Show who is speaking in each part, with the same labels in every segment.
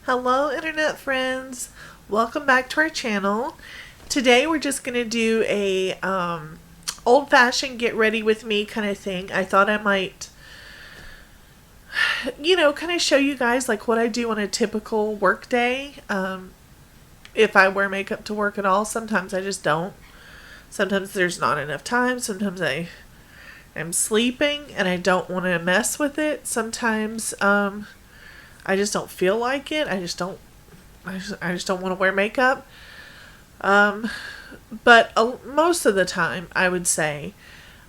Speaker 1: Hello internet friends, welcome back to our channel. Today we're just going to do a old-fashioned get ready with me kind of thing. I thought I might, kind of show you guys like what I do on a typical work day. If I wear makeup to work at all. Sometimes I just don't. Sometimes there's not enough time. Sometimes I am sleeping and I don't want to mess with it. Sometimes I just don't feel like it. I just don't want to wear makeup. But most of the time, I would say,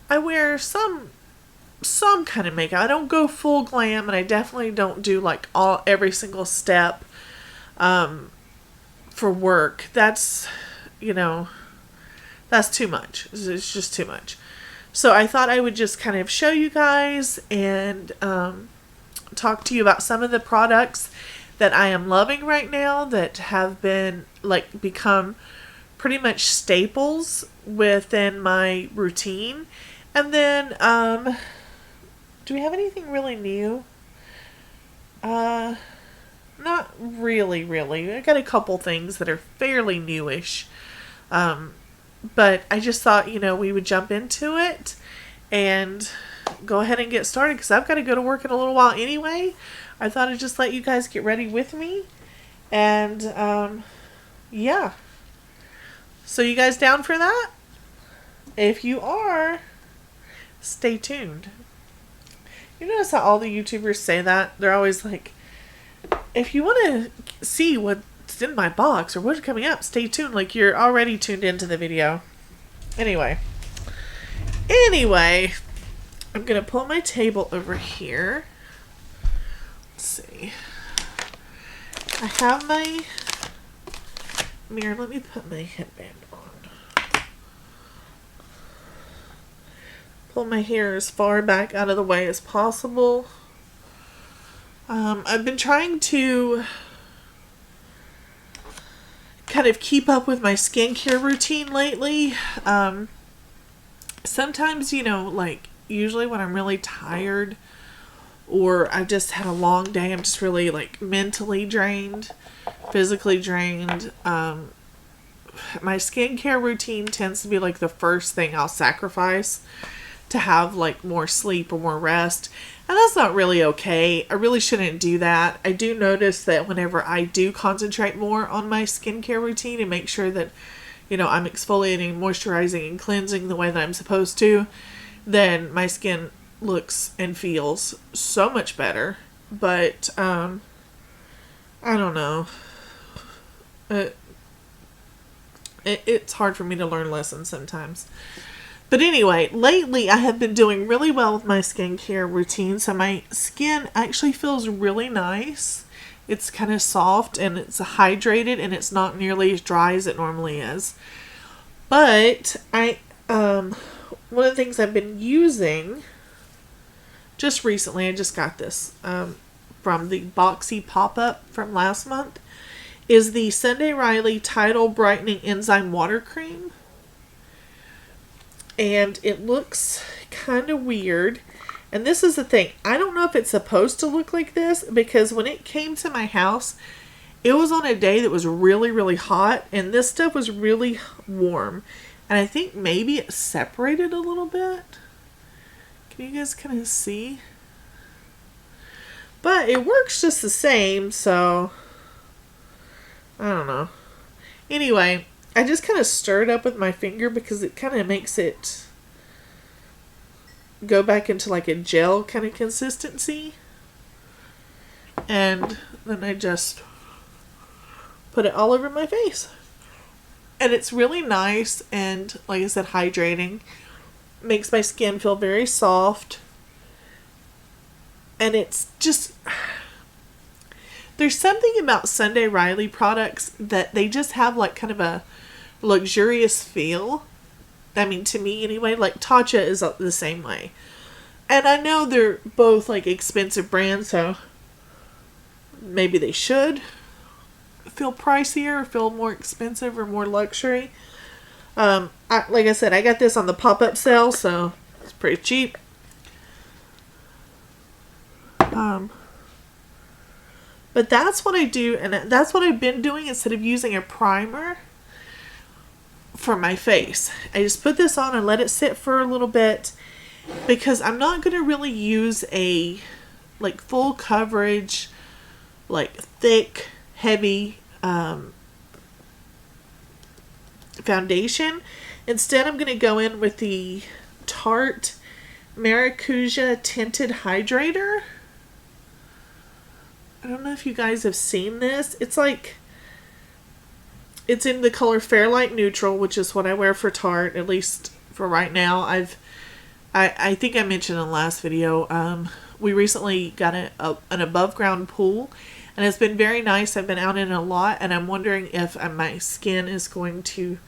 Speaker 1: I wear some kind of makeup. I don't go full glam, and I definitely don't do like every single step for work. That's too much. It's just too much. So I thought I would just kind of show you guys and talk to you about some of the products that I am loving right now that have been become pretty much staples within my routine. And then do we have anything really new? Not really. I got a couple things that are fairly newish. But I just thought, we would jump into it and go ahead and get started because I've got to go to work in a little while anyway. I thought I'd just let you guys get ready with me. And, yeah. So you guys down for that? If you are, stay tuned. You notice how all the YouTubers say that? They're always like, if you want to see what's in my box or what's coming up, stay tuned. Like you're already tuned into the video. Anyway, I'm going to pull my table over here. Let's see. I have my mirror. Let me put my headband on. Pull my hair as far back out of the way as possible. I've been trying to kind of keep up with my skincare routine lately. Sometimes, usually when I'm really tired or I've just had a long day, I'm just really mentally drained, physically drained. My skincare routine tends to be the first thing I'll sacrifice to have more sleep or more rest. And that's not really okay. I really shouldn't do that. I do notice that whenever I do concentrate more on my skincare routine and make sure that, I'm exfoliating, moisturizing, and cleansing the way that I'm supposed to, then my skin looks and feels so much better. But, I don't know. It's hard for me to learn lessons sometimes. But anyway, lately I have been doing really well with my skincare routine. So my skin actually feels really nice. It's kind of soft and it's hydrated and it's not nearly as dry as it normally is. But one of the things I've been using just recently, I just got this from the Boxy pop-up from last month, is the Sunday Riley Tidal Brightening Enzyme Water Cream. And it looks kind of weird. And this is the thing. I don't know if it's supposed to look like this because when it came to my house, it was on a day that was really, really hot. And this stuff was really warm. And I think maybe it separated a little bit. Can you guys kind of see? But it works just the same. So, I don't know. Anyway, I just kind of stir it up with my finger because it kind of makes it go back into a gel kind of consistency. And then I just put it all over my face. And it's really nice and, like I said, hydrating. Makes my skin feel very soft. And it's just... There's something about Sunday Riley products that they just have kind of a luxurious feel. I mean, to me anyway. Tatcha is the same way. And I know they're both expensive brands, so maybe they should feel pricier or feel more expensive or more luxury. Like I said, I got this on the pop-up sale, so it's pretty cheap. But that's what I do, and that's what I've been doing instead of using a primer for my face. I just put this on and let it sit for a little bit, because I'm not going to really use a like full coverage, like thick, heavy foundation. Instead, I'm going to go in with the Tarte Maracuja Tinted Hydrator. I don't know if you guys have seen this. It's like, it's in the color Fairlight Neutral, which is what I wear for Tarte, at least for right now. I think I mentioned in the last video, we recently got an above ground pool, and it's been very nice. I've been out in it a lot, and I'm wondering if my skin is going to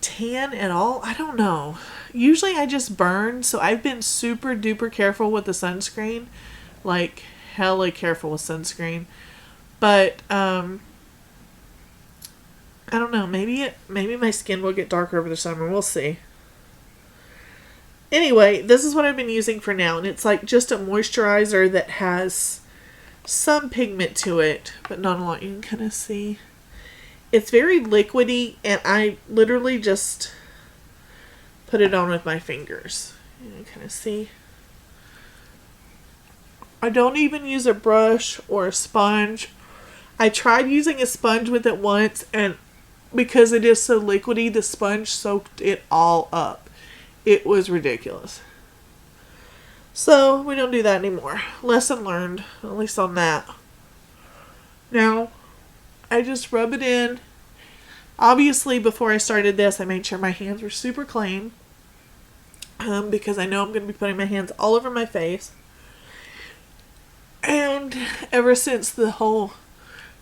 Speaker 1: tan at all. I don't know. Usually I just burn, so I've been super duper careful with the sunscreen, like hella careful with sunscreen. But I don't know, maybe my skin will get darker over the summer. We'll see. Anyway, this is what I've been using for now, and it's like just a moisturizer that has some pigment to it, but not a lot. You can kind of see. It's very liquidy, and I literally just put it on with my fingers. You can kind of see. I don't even use a brush or a sponge. I tried using a sponge with it once, and because it is so liquidy, the sponge soaked it all up. It was ridiculous. So we don't do that anymore. Lesson learned, at least on that. Now, I just rub it in. Obviously, before I started this, I made sure my hands were super clean, because I know I'm going to be putting my hands all over my face. And ever since the whole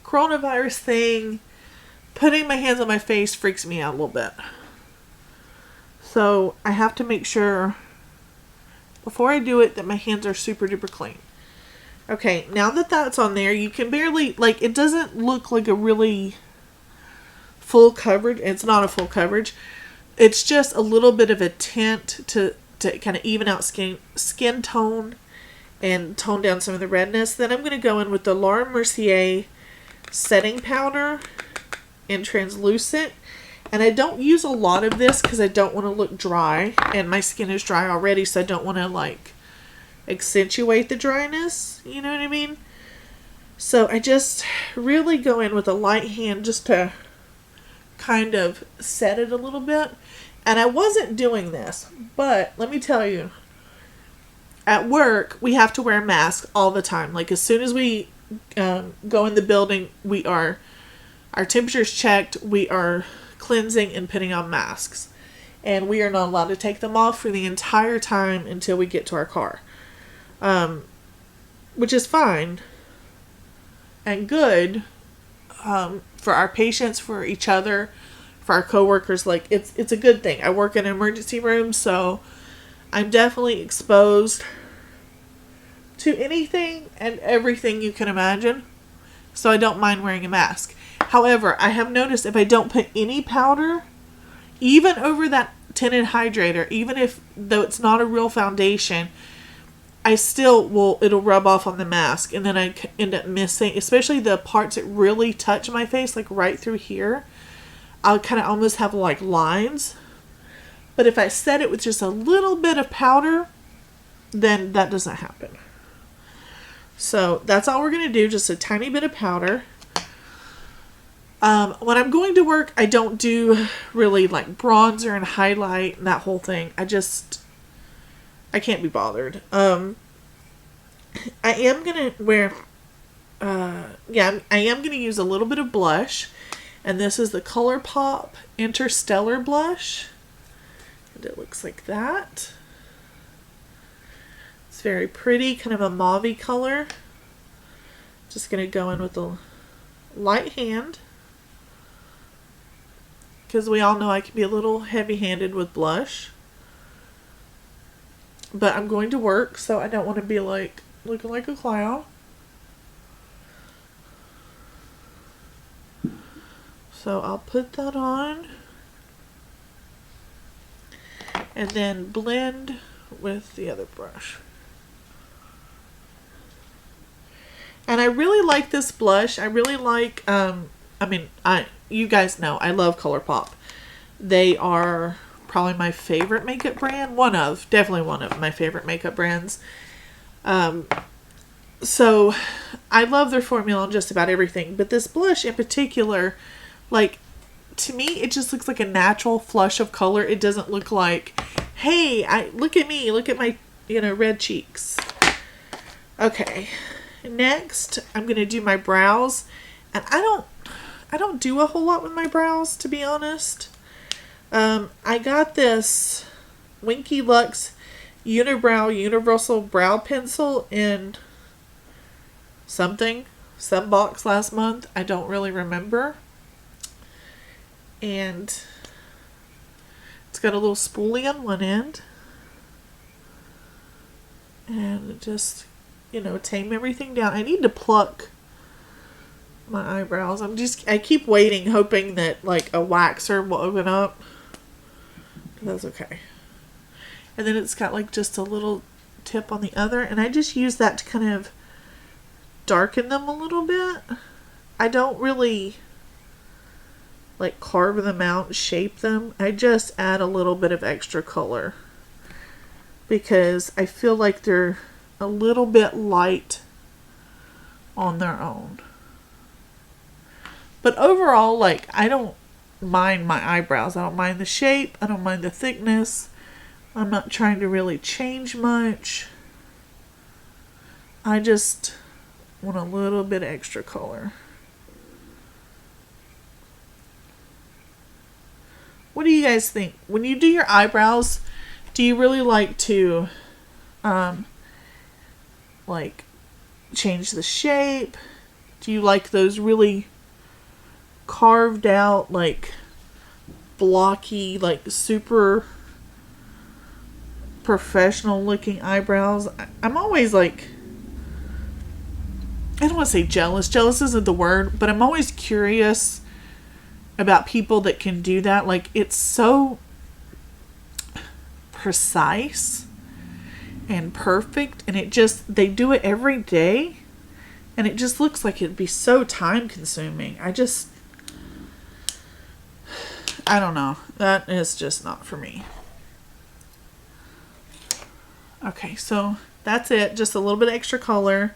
Speaker 1: coronavirus thing, putting my hands on my face freaks me out a little bit. So I have to make sure before I do it that my hands are super duper clean. Okay, now that that's on there, you can barely, like, it doesn't look like a really full coverage. It's not a full coverage. It's just a little bit of a tint to kind of even out skin tone and tone down some of the redness. Then I'm going to go in with the Laura Mercier setting powder in translucent. And I don't use a lot of this because I don't want to look dry. And my skin is dry already, so I don't want to, like, accentuate the dryness. You know what I mean? So I just really go in with a light hand just to kind of set it a little bit. And I wasn't doing this, but let me tell you, at work, we have to wear masks all the time. Like, as soon as we go in the building, our temperature's checked, we are cleansing and putting on masks. And we are not allowed to take them off for the entire time until we get to our car. Which is fine and good for our patients, for each other, for our coworkers. Like, it's a good thing. I work in an emergency room, so I'm definitely exposed to anything and everything you can imagine. So I don't mind wearing a mask. However, I have noticed if I don't put any powder, even over that tinted hydrator, though it's not a real foundation, I still it'll rub off on the mask, and then I end up missing, especially the parts that really touch my face, like right through here. I'll kind of almost have like lines. But if I set it with just a little bit of powder, then that doesn't happen. So that's all we're going to do, just a tiny bit of powder. When I'm going to work, I don't do really like bronzer and highlight and that whole thing. I can't be bothered. I am going to wear, I am going to use a little bit of blush. And this is the ColourPop Interstellar Blush. And it looks like that. It's very pretty, kind of a mauve-y color. Just going to go in with a light hand, because we all know I can be a little heavy-handed with blush. But I'm going to work, so I don't want to be like looking like a clown. So I'll put that on and then blend with the other brush. And I really like this blush. I really like, you guys know, I love ColourPop. They are probably my favorite makeup brand. Definitely one of my favorite makeup brands. So I love their formula on just about everything. But this blush in particular, like, to me, it just looks like a natural flush of color. It doesn't look like, hey, look at me, look at my, red cheeks. Okay. Next, I'm going to do my brows. And I don't do a whole lot with my brows, to be honest. I got this Winky Lux Unibrow Universal Brow Pencil in some box last month. I don't really remember. And it's got a little spoolie on one end. And just, tame everything down. I need to pluck my eyebrows. I keep waiting, hoping that like a waxer will open up. That's okay. And then it's got like just a little tip on the other, and I just use that to kind of darken them a little bit. I don't really like carve them out and shape them. I just add a little bit of extra color because I feel like they're a little bit light on their own. But overall, like, I don't mind my eyebrows. I don't mind the shape. I don't mind the thickness. I'm not trying to really change much. I just want a little bit extra color. What do you guys think? When you do your eyebrows, do you really like to, like, change the shape? Do you like those really carved out, like, blocky, like, super professional looking eyebrows? I'm always like, I don't want to say jealous. Jealous isn't the word, but I'm always curious about people that can do that. Like, it's so precise and perfect, and they do it every day, and it just looks like it'd be so time consuming. I don't know. That is just not for me. Okay, so that's it. Just a little bit extra color.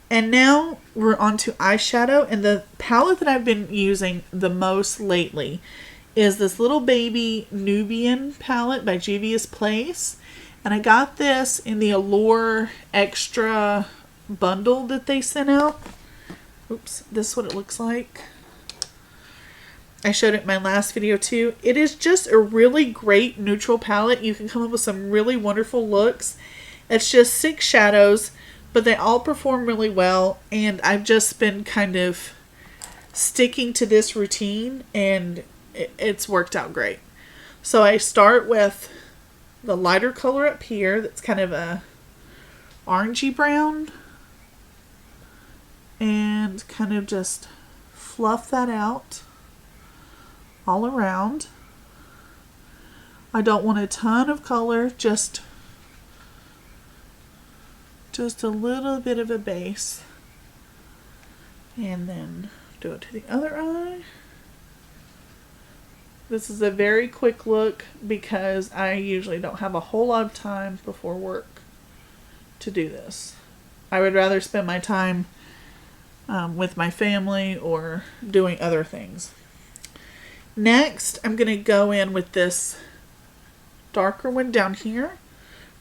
Speaker 1: And now we're on to eyeshadow. And the palette that I've been using the most lately is this Little Baby Nubian palette by Juvia's Place. And I got this in the Allure Extra bundle that they sent out. Oops, this is what it looks like. I showed it in my last video too. It is just a really great neutral palette. You can come up with some really wonderful looks. It's just 6 shadows, but they all perform really well. And I've just been kind of sticking to this routine, and it's worked out great. So I start with the lighter color up here. That's kind of a orangey brown. And kind of just fluff that out all around. I don't want a ton of color, just a little bit of a base. And then do it to the other eye. This is a very quick look because I usually don't have a whole lot of time before work to do this. I would rather spend my time with my family or doing other things. Next, I'm going to go in with this darker one down here.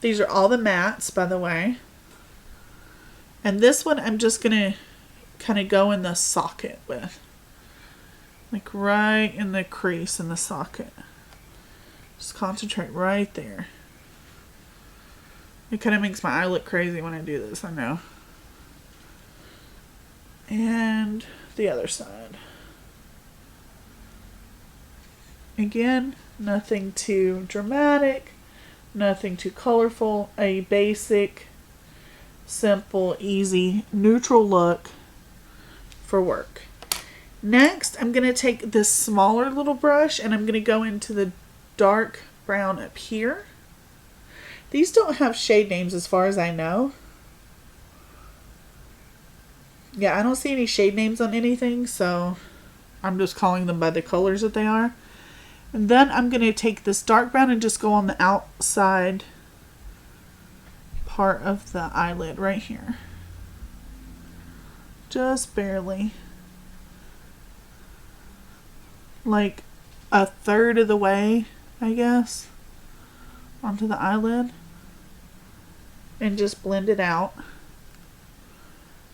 Speaker 1: These are all the mattes, by the way. And this one I'm just going to kind of go in the socket with. Like right in the crease in the socket. Just concentrate right there. It kind of makes my eye look crazy when I do this, I know. And the other side. Again, nothing too dramatic, nothing too colorful, a basic, simple, easy, neutral look for work. Next, I'm going to take this smaller little brush and I'm going to go into the dark brown up here. These don't have shade names as far as I know. Yeah, I don't see any shade names on anything, so I'm just calling them by the colors that they are. And then I'm going to take this dark brown and just go on the outside part of the eyelid right here. Just barely. Like a third of the way, I guess, onto the eyelid. And just blend it out.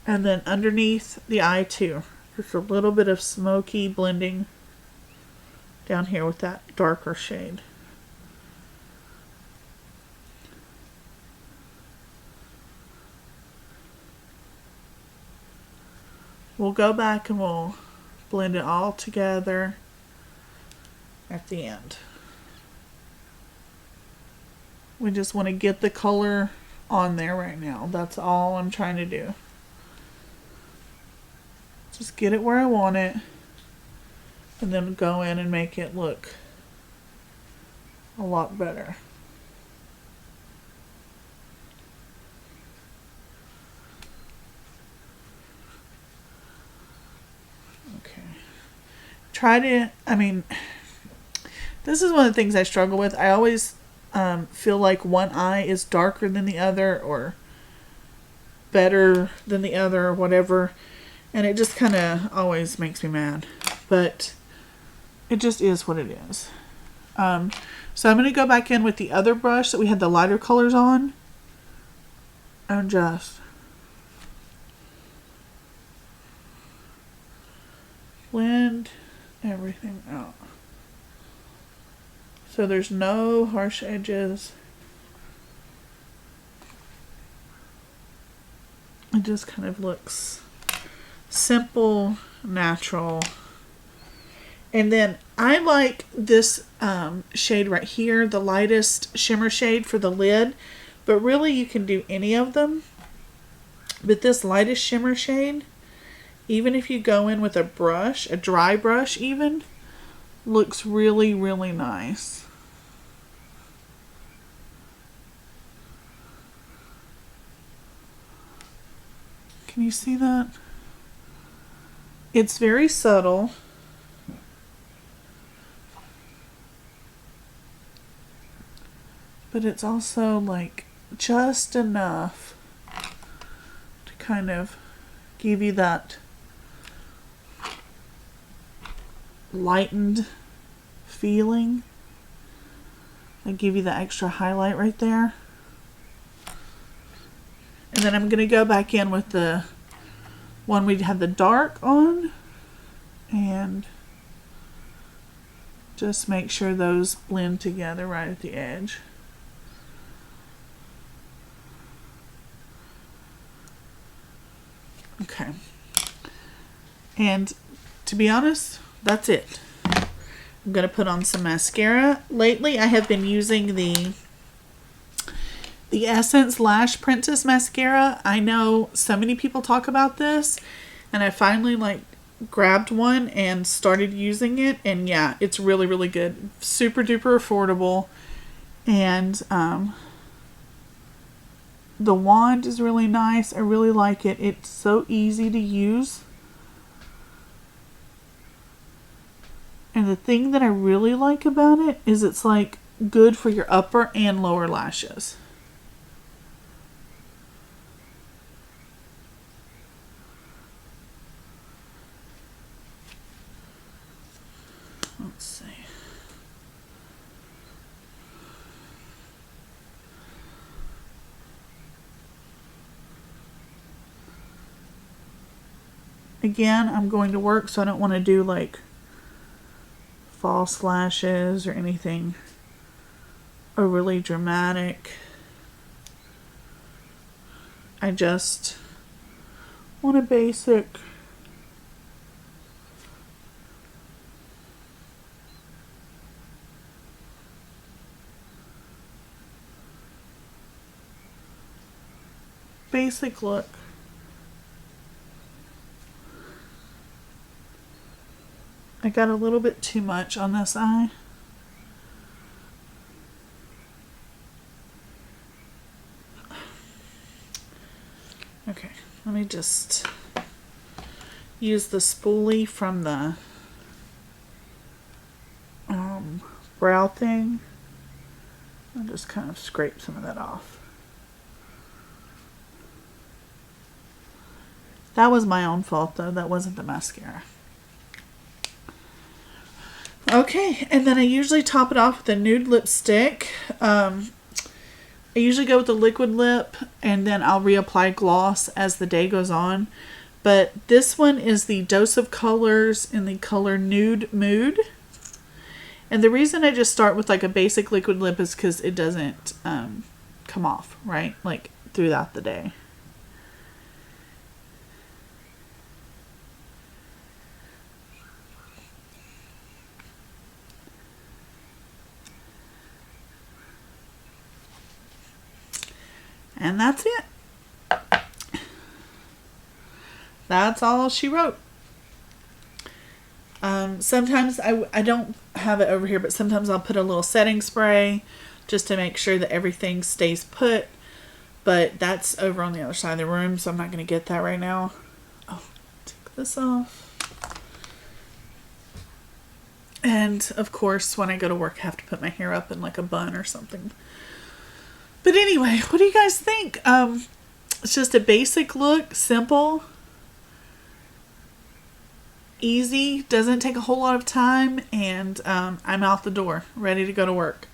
Speaker 1: And then underneath the eye too. Just a little bit of smoky blending down here with that darker shade. We'll go back and we'll blend it all together at the end. We just want to get the color on there right now. That's all I'm trying to do. Just get it where I want it, and then go in and make it look a lot better. Okay. This is one of the things I struggle with. I always feel like one eye is darker than the other or better than the other or whatever. And it just kind of always makes me mad. But it just is what it is. So I'm going to go back in with the other brush that we had the lighter colors on. And just blend everything out. So there's no harsh edges. It just kind of looks simple, natural. And then I like this shade right here, the lightest shimmer shade for the lid. But really you can do any of them. But this lightest shimmer shade, even if you go in with a brush, a dry brush even, looks really, really nice. Can you see that? It's very subtle. But it's also like just enough to kind of give you that lightened feeling. And give you the extra highlight right there. And then I'm going to go back in with the one we had the dark on. And just make sure those blend together right at the edge. Okay. And to be honest, that's it. I'm going to put on some mascara. Lately, I have been using the Essence Lash Princess Mascara. I know so many people talk about this, and I finally grabbed one and started using it, and yeah, it's really, really good. Super duper affordable, and the wand is really nice. I really like it. It's so easy to use. And the thing that I really like about it is it's like good for your upper and lower lashes. Let's see. Again, I'm going to work, so I don't want to do like false lashes or anything overly dramatic. I just want a basic look. I got a little bit too much on this eye. Okay, let me just
Speaker 2: use the spoolie from the brow thing and just kind of scrape some of that off. That was my own fault though. That wasn't the mascara. Okay, and then I usually top it off with a nude lipstick. I usually go with the liquid lip, and then I'll reapply gloss as the day goes on. But this one is the Dose of Colors in the color Nude Mood. And the reason I just start with like a basic liquid lip is because it doesn't come off, right? Like throughout the day. And that's it. That's all she wrote. Sometimes I don't have it over here, but sometimes I'll put a little setting spray just to make sure that everything stays put. But that's over on the other side of the room, so I'm not going to get that right now. Oh, take this off. And, of course, when I go to work, I have to put my hair up in like a bun or something. But anyway, what do you guys think? It's just a basic look, simple, easy, doesn't take a whole lot of time, and I'm out the door, ready to go to work.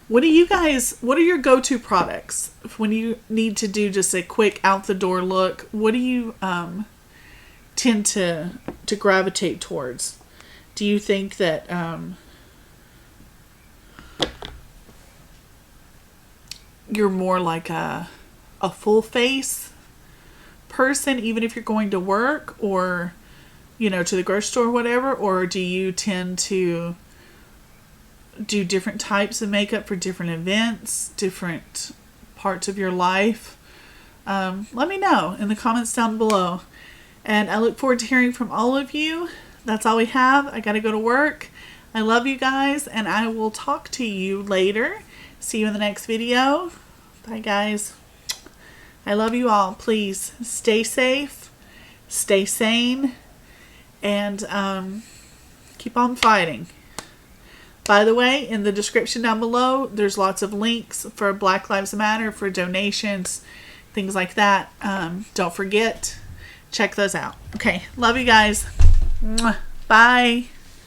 Speaker 2: What are your go-to products when you need to do just a quick out the door look? What do you tend to gravitate towards? Do you think that you're more like a full face person, even if you're going to work or, you know, to the grocery store or whatever? Or do you tend to do different types of makeup for different events, different parts of your life? Let me know in the comments down below. And I look forward to hearing from all of you. That's all we have. I gotta go to work. I love you guys, and I will talk to you later. See you in the next video. Bye, guys. I love you all. Please stay safe, stay sane, and keep on fighting. By the way, in the description down below, there's lots of links for Black Lives Matter, for donations, things like that. Don't forget, check those out. Okay, love you guys. Bye.